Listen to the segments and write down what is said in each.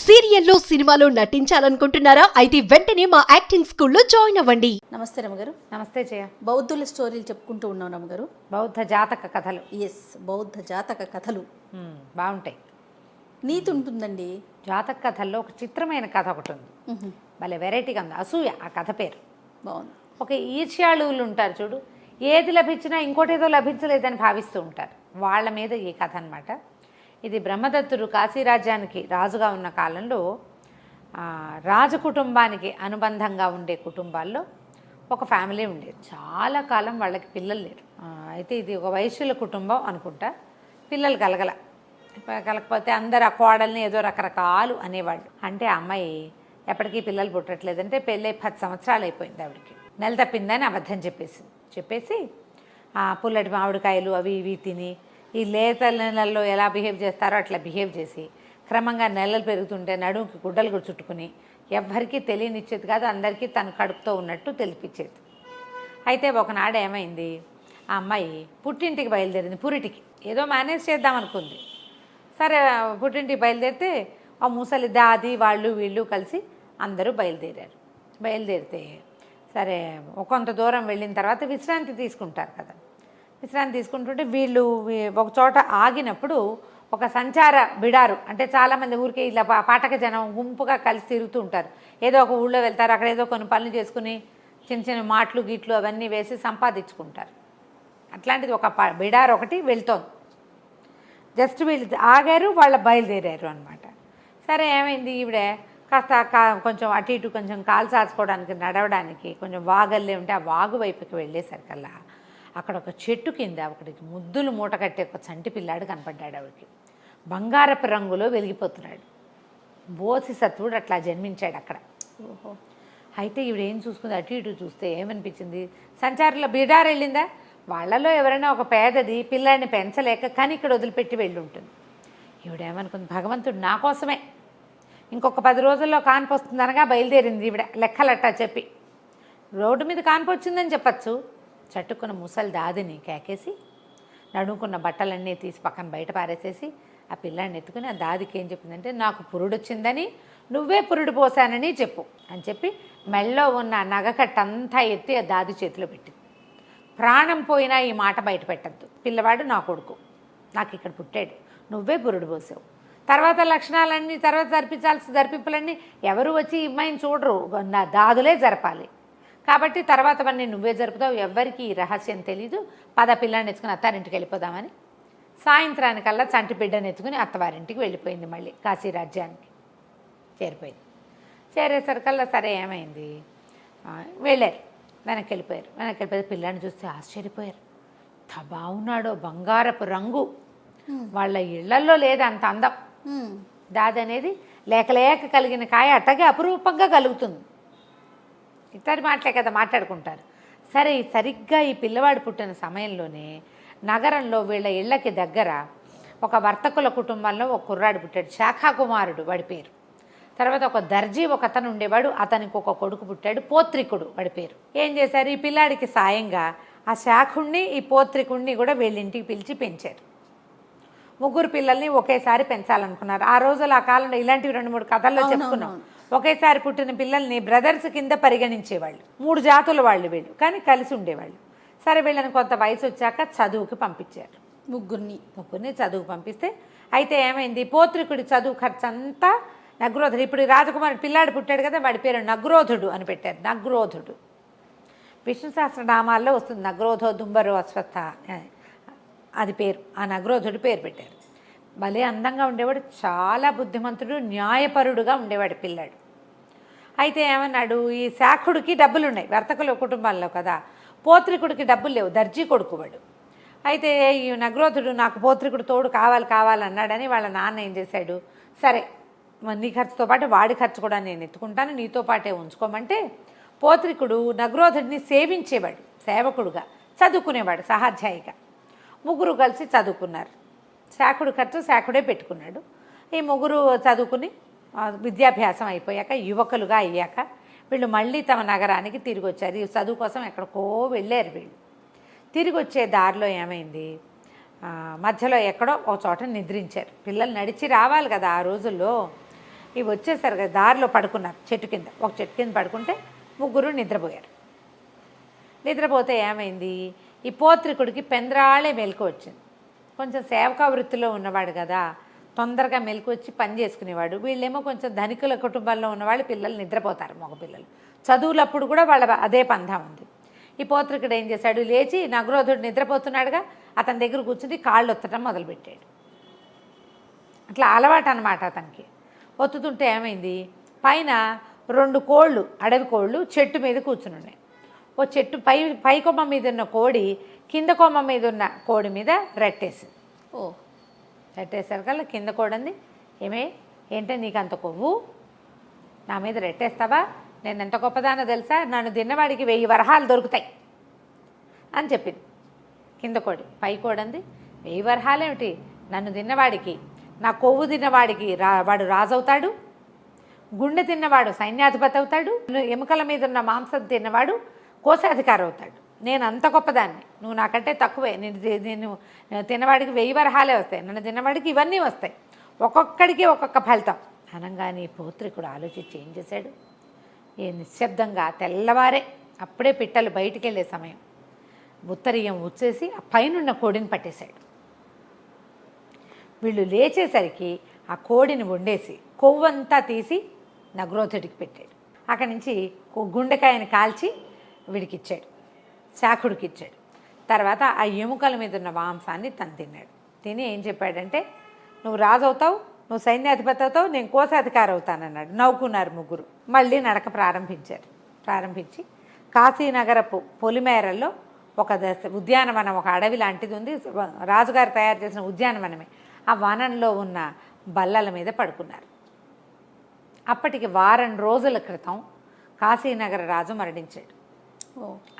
సీరియల్లో సినిమాలో నటించాలనుకుంటున్నారా? అయితే వెంటనే మా యాక్టింగ్ స్కూల్లో జాయిన్ అవ్వండి. నమస్తే రమగారు. నమస్తే జయ. బౌద్ధుల స్టోరీలు చెప్పుకుంటూ ఉన్నాం రమగారు. బౌద్ధ జాతక కథలు. ఎస్, బౌద్ధ జాతక కథలు బాగుంటాయి. నీతి ఉంటుందండి. జాతక కథల్లో ఒక చిత్రమైన కథ ఒకటి ఉంది, భలే వెరైటీగా ఉంది. అసూయ ఆ కథ పేరు. బాగుంది. ఒక ఈర్ష్యాళువులు ఉంటారు చూడు, ఏది లభించినా ఇంకోటేదో లభించలేదని భావిస్తూ ఉంటారు. వాళ్ళ మీద ఈ కథ అనమాట. ఇది బ్రహ్మదత్తుడు కాశీరాజ్యానికి రాజుగా ఉన్న కాలంలో రాజకుటుంబానికి అనుబంధంగా ఉండే కుటుంబాల్లో ఒక ఫ్యామిలీ ఉండేది. చాలా కాలం వాళ్ళకి పిల్లలు లేరు. అయితే ఇది ఒక వైశ్యుల కుటుంబం అనుకుంటా. పిల్లలు కలగకపోతే అందరు ఆ కోడల్ని ఏదో రకరకాలు అనేవాళ్ళు. అంటే ఆ అమ్మాయి ఎప్పటికీ పిల్లలు పుట్టట్లేదంటే పెళ్ళి 10 సంవత్సరాలు అయిపోయింది. ఆవిడకి నెల తప్పిందని అబద్ధం చెప్పేసి పుల్లటి మామిడికాయలు అవి ఇవి తిని ఈ లేత నెలల్లో ఎలా బిహేవ్ చేస్తారో అట్లా బిహేవ్ చేసి క్రమంగా నెలలు పెరుగుతుంటే నడుముకి గుడ్డలు కూడా చుట్టుకుని ఎవ్వరికీ తెలియనిచ్చేది కాదు, అందరికీ తను కడుపుతో ఉన్నట్టు తెలిపించేది. అయితే ఒకనాడు ఏమైంది, ఆ అమ్మాయి పుట్టింటికి బయలుదేరింది. పురిటికి ఏదో మేనేజ్ చేద్దాం అనుకుంది. సరే పుట్టింటికి బయలుదేరితే ఆ ముసలి దాది వాళ్ళు వీళ్ళు కలిసి అందరూ బయలుదేరితే సరే కొంత దూరం వెళ్ళిన తర్వాత విశ్రాంతి తీసుకుంటారు కదా. విశ్రాంతి తీసుకుంటుంటే వీళ్ళు ఒక చోట ఆగినప్పుడు ఒక సంచార బిడారు, అంటే చాలామంది ఊరికే ఇలా పాఠక జనం గుంపుగా కలిసి తిరుగుతూ ఉంటారు. ఏదో ఒక ఊళ్ళో వెళ్తారు, అక్కడ ఏదో కొన్ని పనులు చేసుకుని చిన్న చిన్న మాటలు గిట్లు అవన్నీ వేసి సంపాదించుకుంటారు. అట్లాంటిది ఒక బిడారు ఒకటి వెళ్తోంది. జస్ట్ వీళ్ళు ఆగారు, వాళ్ళు బయలుదేరారు అనమాట. సరే ఏమైంది, ఈవిడ కాస్త కొంచెం అటు ఇటు కొంచెం కాలు సాచుకోవడానికి నడవడానికి కొంచెం వాగల్లే ఉంటే ఆ వాగు వైపుకి వెళ్ళేసరికల్లా అక్కడ ఒక చెట్టు కింద ఒకటికి ముద్దులు మూట కట్టే ఒక చంటి పిల్లాడు కనపడ్డాడు. ఆవిడకి బంగారపు రంగులో వెలిగిపోతున్నాడు. బోధిసత్వుడు అట్లా జన్మించాడు అక్కడ. అయితే ఈవిడ ఏం చూసుకుంది, అటు ఇటు చూస్తే ఏమనిపించింది, సంచారంలో బిడారు వెళ్ళిందా, వాళ్ళలో ఎవరైనా ఒక పేదది పిల్లాడిని పెంచలేక కానీ ఇక్కడ వదిలిపెట్టి వెళ్ళి ఉంటుంది. ఈవిడేమనుకుంది, భగవంతుడు నా కోసమే ఇంకొక 10 రోజుల్లో కాన్పు వస్తుందనగా బయలుదేరింది ఈవిడ లెక్కలట్టా చెప్పి. రోడ్డు మీద కాన్పు వచ్చిందని చెప్పచ్చు. చట్టుకున్న ముసలి దాదిని కేకేసి నడుముకున్న బట్టలన్నీ తీసి పక్కన బయట పారేసేసి ఆ పిల్లాడిని ఎత్తుకుని ఆ దాదికి ఏం చెప్పిందంటే, నాకు పురుడు వచ్చిందని నువ్వే పురుడు పోసానని చెప్పు అని చెప్పి మెళ్ళో ఉన్న నగకట్టంతా ఎత్తి ఆ దాది చేతిలో పెట్టింది. ప్రాణం పోయినా ఈ మాట బయట పెట్టద్దు, పిల్లవాడు నా కొడుకు, నాకు ఇక్కడ పుట్టాడు, నువ్వే పురుడు పోసావు. తర్వాత లక్షణాలన్నీ తర్వాత జరిపింపులన్నీ ఎవరు వచ్చి ఇమ్మాయిని చూడరు, నా దాదులే జరపాలి. కాబట్టి తర్వాతవన్నీ నువ్వే జరుపుతావు, ఎవ్వరికి ఈ రహస్యం తెలీదు, పిల్లాన్ని ఎత్తుకుని అత్తారింటికి వెళ్ళిపోదామని సాయంత్రానికల్లా చంటి బిడ్డను ఎత్తుకుని అత్తవారింటికి వెళ్ళిపోయింది. మళ్ళీ కాశీరాజ్యానికి చేరిపోయింది. చేరేసరికల్లా సరే ఏమైంది, వెళ్ళారు, వెనక్కి వెళ్ళిపోయారు. పిల్లాన్ని చూస్తే ఆశ్చర్యపోయారు. బాగున్నాడో, బంగారపు రంగు, వాళ్ళ ఇళ్లల్లో లేదు అంత అందం. దాది అనేది లేక కలిగిన కాయ అట్టగే అపురూపంగా కలుగుతుంది. ఇతడి మాటలే కదా మాట్లాడుకుంటారు. సరే సరిగ్గా ఈ పిల్లవాడు పుట్టిన సమయంలోనే నగరంలో వీళ్ళ ఇళ్ళకి దగ్గర ఒక వర్తకుల కుటుంబంలో ఒక కుర్రాడు పుట్టాడు, శాఖా కుమారుడు వాడి పేరు. తర్వాత ఒక దర్జీ ఒక అతను ఉండేవాడు, అతనికి ఒక కొడుకు పుట్టాడు, పోత్రికుడు వాడి పేరు. ఏం చేశారు, ఈ పిల్లాడికి సాయంగా ఆ శాఖుణ్ణి ఈ పోత్రికుణ్ణి కూడా వీళ్ళింటికి పిలిచి పెంచారు. 3 పిల్లల్ని ఒకేసారి పెంచాలనుకున్నారు. ఆ రోజులు ఆ కాలంలో ఇలాంటివి 2-3 కథల్లో చెప్పుకున్నాం. ఒకేసారి పుట్టిన పిల్లల్ని బ్రదర్స్ కింద పరిగణించేవాళ్ళు. 3 జాతుల వాళ్ళు వీళ్ళు, కానీ కలిసి ఉండేవాళ్ళు. సరే వీళ్ళని కొంత వయసు వచ్చాక చదువుకి పంపించారు. ముగ్గురిని చదువుకు పంపిస్తే అయితే ఏమైంది, పోత్రికుడి చదువు ఖర్చు అంతా నగ్రోధుడు. ఇప్పుడు రాజకుమారుడు పిల్లాడు పుట్టాడు కదా, వాడి పేరు నగ్రోధుడు అని పెట్టారు. నగ్రోధుడు విష్ణు సహస్రనామాల్లో వస్తుంది. నగ్రోధో దుంబరో అశ్వత్థ అది పేరు. ఆ నగ్రోధుడి పేరు పెట్టారు. భలే అందంగా ఉండేవాడు, చాలా బుద్ధిమంతుడు, న్యాయపరుడుగా ఉండేవాడు పిల్లాడు. అయితే ఏమన్నాడు, ఈ శాఖుడికి డబ్బులు ఉన్నాయి వర్తకుల కుటుంబాల్లో కదా, పోత్రికుడికి డబ్బులు లేవు, దర్జీ కొడుకు వాడు. అయితే ఈ నగ్రోధుడు నాకు పోత్రికుడు తోడు కావాలన్నాడని వాళ్ళ నాన్న ఏం చేశాడు, సరే నీ ఖర్చుతో పాటు వాడి ఖర్చు కూడా నేను ఎత్తుకుంటాను, నీతో పాటే ఉంచుకోమంటే పోత్రికుడు నగ్రోధుడిని సేవించేవాడు, సేవకుడుగా చదువుకునేవాడు సహాధ్యాయిగా. 3 కలిసి చదువుకున్నారు. శాఖుడు ఖర్చు శాఖుడే పెట్టుకున్నాడు. ఈ 3 చదువుకుని విద్యాభ్యాసం అయిపోయాక యువకులుగా అయ్యాక వీళ్ళు మళ్ళీ తమ నగరానికి తిరిగి వచ్చారు. ఈ చదువు కోసం ఎక్కడికో వెళ్ళారు వీళ్ళు. తిరిగి వచ్చే దారిలో ఏమైంది, మధ్యలో ఎక్కడో ఒక చోట నిద్రించారు. పిల్లలు నడిచి రావాలి కదా ఆ రోజుల్లో. ఇవి వచ్చేసరి కదా దారిలో పడుకున్నారు చెట్టు కింద. ఒక చెట్టు కింద పడుకుంటే ముగ్గురు నిద్రపోయారు. నిద్రపోతే ఏమైంది, ఈ పోత్రికుడికి పెందరాళే మెలకు వచ్చింది. కొంచెం సేవకా వృత్తిలో ఉన్నవాడు కదా, తొందరగా మెలకు వచ్చి పని చేసుకునేవాడు. వీళ్ళేమో కొంచెం ధనికుల కుటుంబాల్లో ఉన్నవాళ్ళు పిల్లలు నిద్రపోతారు, మగపిల్లలు చదువులప్పుడు కూడా వాళ్ళ అదే పంథా ఉంది. ఈ పోత్రికుడు ఏం చేశాడు, లేచి నగరోధుడు నిద్రపోతున్నాడుగా అతని దగ్గర కూర్చుని కాళ్ళు ఒత్తడం మొదలుపెట్టాడు. అట్లా అలవాటు అనమాట అతనికి. ఒత్తుతుంటే ఏమైంది, పైన 2 కోళ్ళు, అడవి కోళ్ళు చెట్టు మీద కూర్చుని ఉన్నాయి. ఓ చెట్టు పై కొమ్మ మీద ఉన్న కోడి కింద కొమ్మ మీద ఉన్న కోడి మీద రెట్టేసింది. రెట్టేసరికల్లా కింద కోడంది, ఏంటంటే నీకు అంత కొవ్వు, నా మీద రెట్టేస్తావా, నేను ఎంత గొప్పదానో తెలుసా, నన్ను తిన్నవాడికి 1000 వరహాలు దొరుకుతాయి అని చెప్పింది కింద కోడి. పై కోడంది, 1000 వరహాలేమిటి, నన్ను తిన్నవాడికి, నా కొవ్వు తిన్నవాడికి వాడు రాజవుతాడు, గుండె తిన్నవాడు సైన్యాధిపతి అవుతాడు, ఎముకల మీద ఉన్న మాంసం తిన్నవాడు కోశాధికారి అవుతాడు. నేను అంత గొప్పదాన్ని, నువ్వు నాకంటే తక్కువే, నేను తిన్నవాడికి 1000 వరహాలే వస్తాయి, నన్ను తిన్నవాడికి ఇవన్నీ వస్తాయి, ఒక్కొక్కడికి ఒక్కొక్క ఫలితం అనగానే పోత్రికుడు ఆలోచించి ఏం చేశాడు, నిశ్శబ్దంగా తెల్లవారే అప్పుడే పిట్టలు బయటికి వెళ్ళే సమయం ఉత్తరీయం వచ్చేసి ఆ పైనున్న కోడిని పట్టేశాడు. వీళ్ళు లేచేసరికి ఆ కోడిని వండేసి కొవ్వంతా తీసి నగ్రోధుడికి పెట్టాడు. అక్కడి నుంచి గుండెకాయని కాల్చి వీడికి ఇచ్చాడు, శాఖుడికి ఇచ్చాడు. తర్వాత ఆ ఎముకల మీద ఉన్న మాంసాన్ని తను తిన్నాడు. తిని ఏం చెప్పాడంటే, నువ్వు రాజు అవుతావు, నువ్వు సైన్యాధిపతి అవుతావు, నేను కోశాధికారి అవుతానన్నాడు. నవ్వుకున్నారు ముగ్గురు. మళ్ళీ నడక ప్రారంభించి కాశీనగరపు పొలిమేరల్లో ఒక ఉద్యానవనం, ఒక అడవి లాంటిది ఉంది, రాజుగారు తయారు చేసిన ఉద్యానవనమే. ఆ వనంలో ఉన్న బల్లల మీద పడుకున్నారు. అప్పటికి 1 వారం రోజుల క్రితం కాశీనగర రాజు మరణించాడు.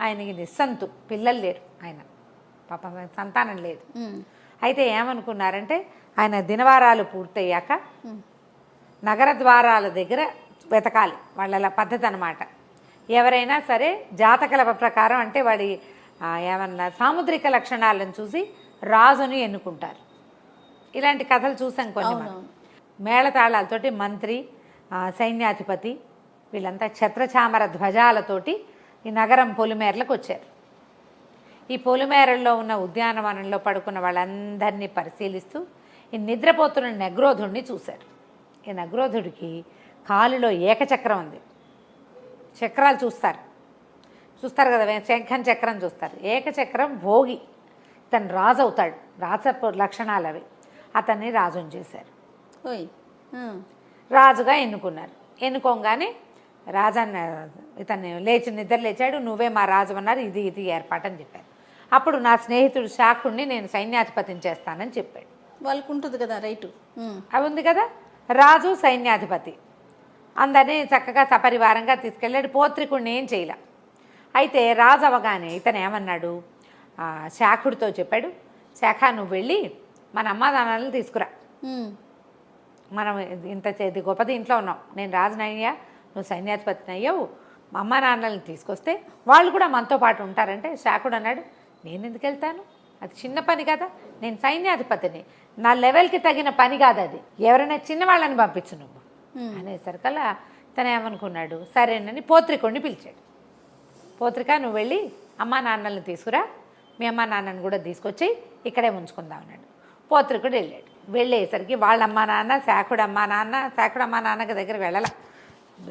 ఆయనకి నిస్సంతు, పిల్లలు లేరు, ఆయన పాపం సంతానం లేదు. అయితే ఏమనుకున్నారంటే, ఆయన దినవారాలు పూర్తయ్యాక నగర ద్వారాల దగ్గర వెతకాలి, వాళ్ళ పద్ధతి అన్నమాట. ఎవరైనా సరే జాతకల ప్రకారం, అంటే వాడి ఏమన్నా సాముద్రిక లక్షణాలను చూసి రాజుని ఎన్నుకుంటారు. ఇలాంటి కథలు చూసాం కొన్ని. మేళతాళాలతోటి మంత్రి, సైన్యాధిపతి వీళ్ళంతా ఛత్రచామర ధ్వజాలతోటి ఈ నగరం పొలిమేరలకు వచ్చారు. ఈ పొలిమేరల్లో ఉన్న ఉద్యానవనంలో పడుకున్న వాళ్ళందరినీ పరిశీలిస్తూ ఈ నిద్రపోతున్న నగ్రోధుడిని చూశారు. ఈ నగ్రోధుడికి కాలులో ఏకచక్రం ఉంది. చక్రాలు చూస్తారు కదా, శంఖం చక్రం చూస్తారు. ఏకచక్రం భోగి, తను రాజు అవుతాడు, రాజపు లక్షణాలు అవి. అతన్ని రాజుని చేశారు, రాజుగా ఎన్నుకున్నారు. ఎన్నుకోగానే రాజన్న ఇతన్ని నిద్ర లేచాడు, నువ్వే మా రాజు అన్నారు, ఇది ఏర్పాటు అని చెప్పారు. అప్పుడు నా స్నేహితుడు శాఖుడిని నేను సైన్యాధిపతిని చేస్తానని చెప్పాడు. వాళ్ళకు ఉంటుంది కదా రైటు, అవి ఉంది కదా. రాజు సైన్యాధిపతి అందరినీ చక్కగా సపరివారంగా తీసుకెళ్ళాడు. పోత్రికుడిని ఏం చేయలే. అయితే రాజు అవగానే ఇతను ఏమన్నాడు, శాఖుడితో చెప్పాడు, శాఖ నువ్వు వెళ్ళి మన అమ్మానాన్నలను తీసుకురా, మనం ఇంత గొప్పది ఇంట్లో ఉన్నాం, నేను రాజునయ్యా, నువ్వు సైన్యాధిపతిని అయ్యావు, మా అమ్మ నాన్నలను తీసుకొస్తే వాళ్ళు కూడా మనతో పాటు ఉంటారంటే శాఖుడు అన్నాడు, నేను ఎందుకు వెళ్తాను, అది చిన్న పని కదా, నేను సైన్యాధిపతిని, నా లెవెల్కి తగిన పని కాదు అది, ఎవరైనా చిన్నవాళ్ళని పంపించు నువ్వు అనేసరికల్లా తను ఏమనుకున్నాడు, సరేనని పోత్రికుడిని పిలిచాడు. పోత్రిక నువ్వు వెళ్ళి అమ్మా నాన్నలను తీసుకురా, మీ అమ్మా నాన్నని కూడా తీసుకొచ్చి ఇక్కడే ఉంచుకుందాం అన్నాడు. పోత్రికుడు వెళ్ళాడు. వెళ్ళేసరికి వాళ్ళ అమ్మా నాన్న, శాఖుడు అమ్మా నాన్న దగ్గర వెళ్ళాల,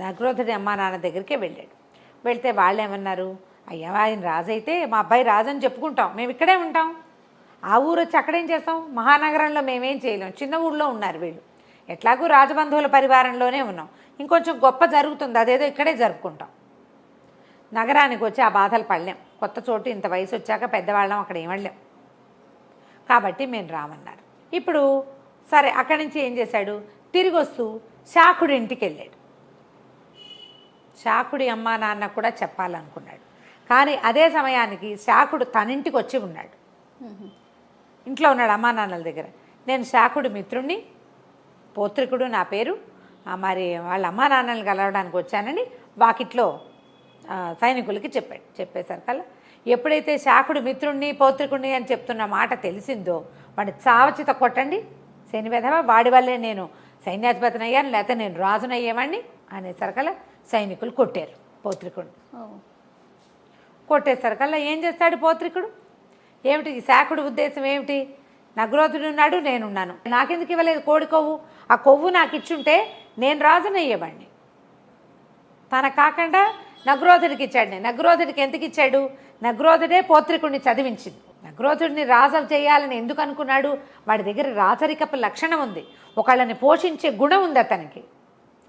నగ్రోధుడి అమ్మా నాన్న దగ్గరికే వెళ్ళాడు. వెళ్తే వాళ్ళు ఏమన్నారు, అయ్యా ఆయన రాజు అయితే మా అబ్బాయి రాజు అని చెప్పుకుంటాం, మేము ఇక్కడే ఉంటాం, ఆ ఊరు వచ్చి అక్కడేం చేస్తాం, మహానగరంలో మేమేం చేయలేం, చిన్న ఊళ్ళో ఉన్నారు వీళ్ళు, ఎట్లాగూ రాజబంధువుల పరివారంలోనే ఉన్నాం, ఇంకొంచెం గొప్ప జరుగుతుంది అదేదో ఇక్కడే జరుపుకుంటాం, నగరానికి వచ్చి ఆ బాధలు పడలేం, కొత్త చోటు ఇంత వయసు వచ్చాక పెద్దవాళ్ళం అక్కడ ఏమడలేం, కాబట్టి మేము రామన్నారు. ఇప్పుడు సరే అక్కడి నుంచి ఏం చేశాడు, తిరిగి వస్తూ శాఖుడి ఇంటికి వెళ్ళాడు. శాఖుడి అమ్మా నాన్న కూడా చెప్పాలనుకున్నాడు, కానీ అదే సమయానికి శాఖుడు తన ఇంటికి వచ్చి ఉన్నాడు, ఇంట్లో ఉన్నాడు అమ్మా నాన్నల దగ్గర. నేను శాఖుడి మిత్రుణ్ణి, పోత్రికుడు నా పేరు, మరి వాళ్ళ అమ్మా నాన్నల్ని కలవడానికి వచ్చానని వాకిట్లో సైనికులకి చెప్పాడు. చెప్పేసరికల్లా ఎప్పుడైతే శాఖుడు మిత్రుణ్ణి పౌత్రికుణ్ణి అని చెప్తున్న మాట తెలిసిందో వాడిని చావచిత కొట్టండి, శని వెధవ, వాడి వల్లే నేను సైన్యాధిపతిని అయ్యాను లేకపోతే నేను రాజును అయ్యేవాడిని అనేసరికల్లా సైనికులు కొట్టారు పౌత్రికుడిని. ఓ, కొట్టేసరికల్లా ఏం చేస్తాడు పౌత్రికుడు? ఏమిటి ఈ శాఖుడి ఉద్దేశం ఏమిటి? నగ్రోధుడు ఉన్నాడు, నేనున్నాను, నాకెందుకు ఇవ్వలేదు కోడి కొవ్వు? ఆ కొవ్వు నాకు ఇచ్చుంటే నేను రాజును అయ్యేవాడిని. తనకు కాకుండా నగ్రోధుడికి ఇచ్చాడు. నగ్రోధుడికి ఎందుకు ఇచ్చాడు? నగ్రోధుడే పౌత్రికుడిని చదివించింది. నగ్రోధుడిని రాజు చేయాలని ఎందుకు అనుకున్నాడు? వాడి దగ్గర రాజరికపు లక్షణం ఉంది, ఒకళ్ళని పోషించే గుణం ఉంది అతనికి,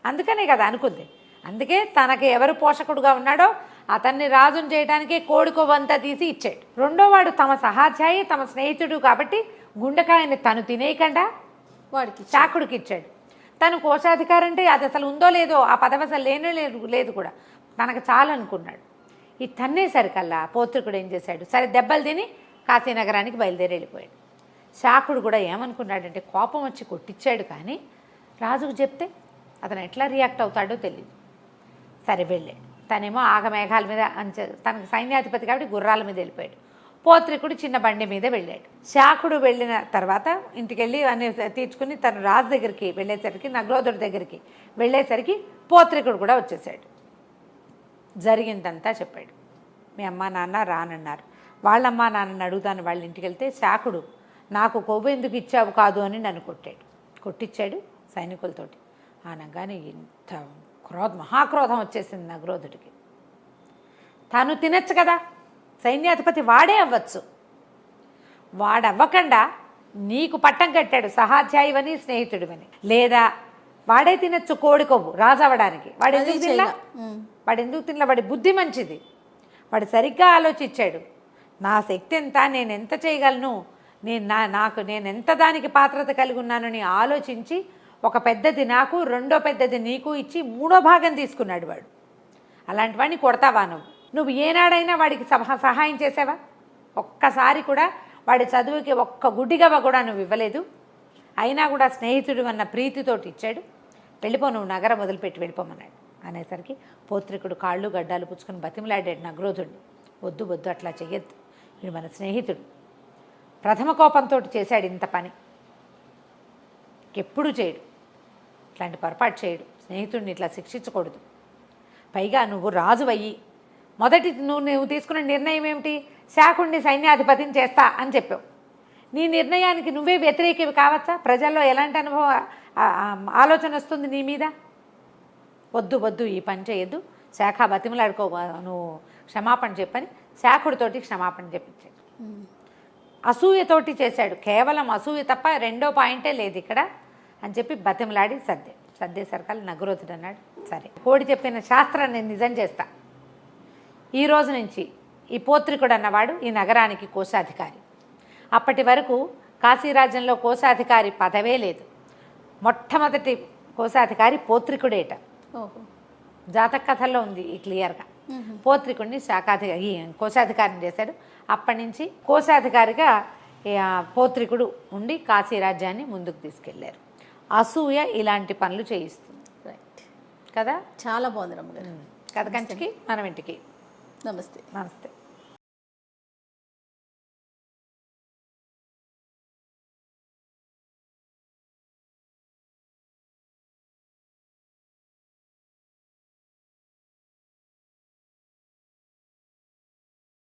అందుకనే కదా అనుకుంది. అందుకే తనకి ఎవరు పోషకుడుగా ఉన్నాడో అతన్ని రాజును చేయడానికే కోడి కొవ్వంతా తీసి ఇచ్చాడు. రెండోవాడు తమ సహాధ్యాయి, తమ స్నేహితుడు కాబట్టి గుండెకాయని తను తినేయకుండా వాడికి శాఖుడికి ఇచ్చాడు. తను కోశాధికారి అంటే అది అసలు ఉందో లేదో, ఆ పదవి అసలు లేదు కూడా, తనకు చాలనుకున్నాడు. ఈ తన్నేసరికల్లా పౌత్రికుడు ఏం చేశాడు? సరే దెబ్బలు తిని కాశీనగరానికి బయలుదేరి వెళ్ళిపోయాడు. శాఖుడు కూడా ఏమనుకున్నాడంటే కోపం వచ్చి కొట్టించాడు, కానీ రాజుకు చెప్తే అతను ఎట్లా రియాక్ట్ అవుతాడో తెలియదు. సరే వెళ్ళాడు. తనేమో ఆగమేఘాల మీద తనకు సైన్యాధిపతి కాబట్టి గుర్రాల మీద వెళ్ళిపోయాడు. పౌత్రికుడు చిన్న బండి మీద వెళ్ళాడు. శాఖుడు వెళ్ళిన తర్వాత ఇంటికి వెళ్ళి అన్ని తీర్చుకుని తను రాజు దగ్గరికి వెళ్ళేసరికి, నగ్రోధుడి దగ్గరికి వెళ్ళేసరికి పౌత్రికుడు కూడా వచ్చేసాడు. జరిగిందంతా చెప్పాడు. మీ అమ్మ నాన్న రానన్నారు. వాళ్ళమ్మ నాన్నని అడుగుతాను వాళ్ళ ఇంటికి వెళ్తే శాఖుడు నాకు కొవ్వు ఎందుకు ఇచ్చావు కాదు అని నన్ను కొట్టించాడు సైనికులతోటి. అనగానే ఇంత మహాక్రోధం వచ్చేసింది నగ్రోధుడికి. తను తినచ్చు కదా, సైన్యాధిపతి వాడే అవ్వచ్చు, వాడవ్వకుండా నీకు పట్టం కట్టాడు సహాధ్యాయువని స్నేహితుడివని. లేదా వాడే తినచ్చు కోడి కొవ్వు రాజు అవ్వడానికి. వాడు ఎందుకు తినలా? వాడి బుద్ధి మంచిది, వాడు సరిగ్గా ఆలోచించాడు. నా శక్తి ఎంత, నేను ఎంత చేయగలను, నేను ఎంత దానికి పాత్రత కలిగి ఉన్నానని ఆలోచించి ఒక పెద్దది నాకు, రెండో పెద్దది నీకు ఇచ్చి మూడో భాగం తీసుకున్నాడు వాడు. అలాంటి వాడిని కొడతావా నువ్వు ఏనాడైనా వాడికి సహాయం చేసావా? ఒక్కసారి కూడా వాడి చదువుకి ఒక్క గుడ్డిగవ్వ కూడా నువ్వు ఇవ్వలేదు. అయినా కూడా స్నేహితుడు అన్న ప్రీతితోటి ఇచ్చాడు. వెళ్ళిపో, నువ్వు నగరం వదిలిపెట్టి వెళ్ళిపోమన్నాడు. అనేసరికి పౌత్రికుడు కాళ్ళు గడ్డాలు పుచ్చుకొని బతిమలాడాడు నగ్రోధుడిని. వద్దు అట్లా చెయ్యొద్దు, వీడు మన స్నేహితుడు. ప్రథమ కోపంతో చేశాడు ఇంత పని, ఎప్పుడు చేయడు, ఇట్లాంటి పొరపాటు చేయడు. స్నేహితుడిని ఇట్లా శిక్షించకూడదు. పైగా నువ్వు రాజు అయ్యి మొదటి నువ్వు తీసుకున్న నిర్ణయం ఏమిటి? శాఖుడిని సైన్యాధిపతిని చేస్తా అని చెప్పావు. నీ నిర్ణయానికి నువ్వే వ్యతిరేకివి కావచ్చా? ప్రజల్లో ఎలాంటి ఆలోచన వస్తుంది నీ మీద? వద్దు ఈ పని చేయొద్దు, శాఖ బతిమలాడుకో, నువ్వు క్షమాపణ చెప్పని శాఖుడితోటి క్షమాపణ చెప్పించాడు. అసూయతోటి చేశాడు, కేవలం అసూయ తప్ప రెండో పాయింటే లేదు ఇక్కడ అని చెప్పి బతిమలాడి సర్దేసరికల్ నగ్రోధుడు అన్నాడు, సరే కోడి చెప్పిన శాస్త్రాన్ని నేను నిజం చేస్తా. ఈ రోజు నుంచి ఈ పౌత్రికుడు అన్నవాడు ఈ నగరానికి కోశాధికారి. అప్పటి వరకు కాశీరాజ్యంలో కోశాధికారి పదవే లేదు. మొట్టమొదటి కోశాధికారి పౌత్రికుడేట. జాతక కథల్లో ఉంది ఈ క్లియర్గా. పౌత్రికుడిని కోశాధికారిని చేశాడు. అప్పటి నుంచి కోశాధికారిగా పౌత్రికుడు ఉండి కాశీరాజ్యాన్ని ముందుకు తీసుకెళ్లారు. అసూయ ఇలాంటి పనులు చేయిస్తుంది. రైట్ కదా, చాలా బాగుంది రమ్మగారు. కథ కంచికి మనం ఇంటికి. నమస్తే. నమస్తే.